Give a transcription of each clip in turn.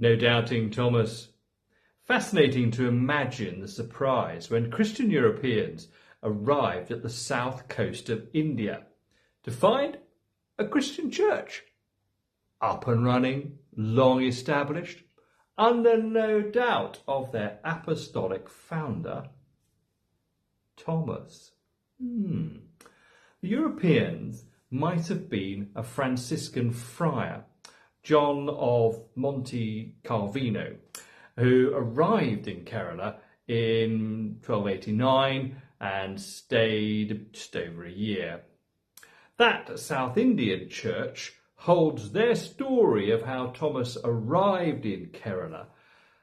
No doubting Thomas. Fascinating to imagine the surprise when Christian Europeans arrived at the south coast of India to find a Christian church, up and running, long established, under no doubt of their apostolic founder, Thomas. The Europeans might have been a Franciscan friar, John of Monte Calvino, who arrived in Kerala in 1289 and stayed just over a year. That South Indian church holds their story of how Thomas arrived in Kerala,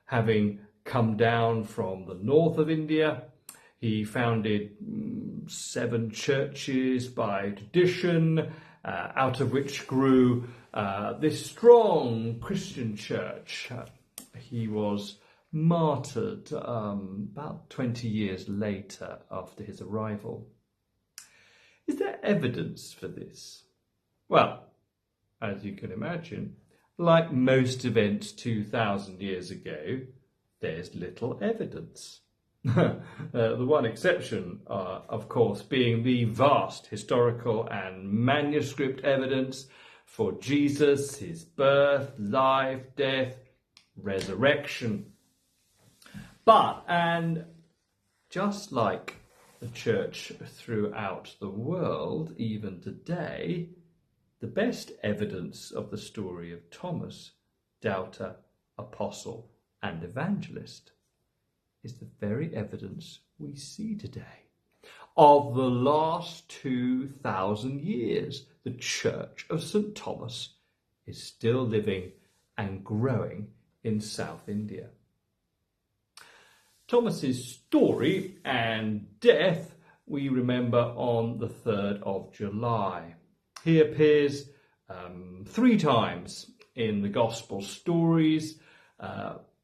having come down from the north of India. He founded 7 churches by tradition, out of which grew this strong Christian church. He was martyred about 20 years later after his arrival. Is there evidence for this? Well, as you can imagine, like most events 2,000 years ago, there's little evidence. The one exception, of course, being the vast historical and manuscript evidence for Jesus, his birth, life, death, resurrection. But, and just like the church throughout the world, even today, the best evidence of the story of Thomas, doubter, apostle, and evangelist, is the very evidence we see today. Of the last 2,000 years, the Church of St. Thomas is still living and growing in South India. Thomas's story and death we remember on the 3rd of July. He appears 3 times in the Gospel stories,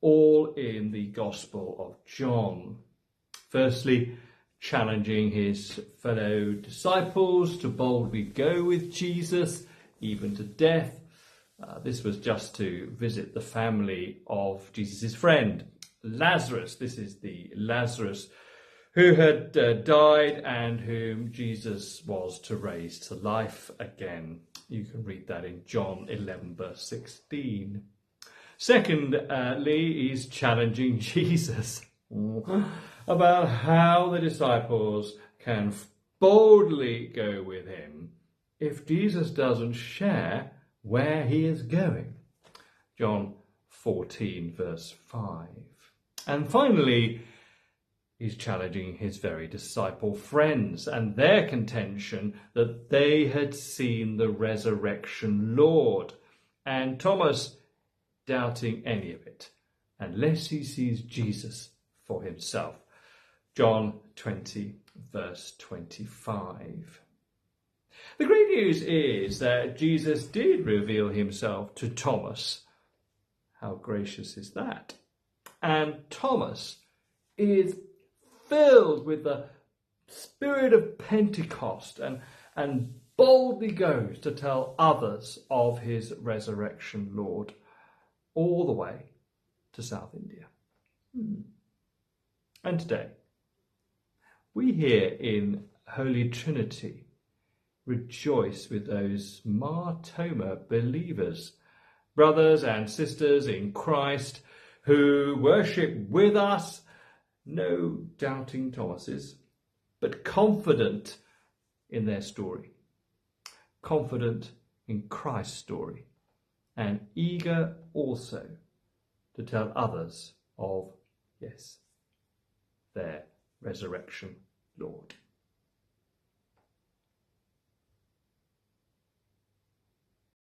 all in the Gospel of John. Firstly, challenging his fellow disciples to boldly go with Jesus, even to death. This was just to visit the family of Jesus' friend, Lazarus. This is the Lazarus who had died and whom Jesus was to raise to life again. You can read that in John 11, verse 16. Secondly, he's challenging Jesus about how the disciples can boldly go with him if Jesus doesn't share where he is going. John 14, verse 5. And finally, he's challenging his very disciple friends and their contention that they had seen the resurrection Lord, and Thomas doubting any of it unless he sees Jesus for himself. John 20, verse 25. The great news is that Jesus did reveal himself to Thomas. How gracious is that? And Thomas is filled with the spirit of Pentecost and boldly goes to tell others of his resurrection Lord, all the way to South India. And today, we here in Holy Trinity rejoice with those Mar Thoma believers, brothers and sisters in Christ, who worship with us, no doubting Thomases, but confident in their story, confident in Christ's story, and eager also to tell others of, yes, their resurrection Lord.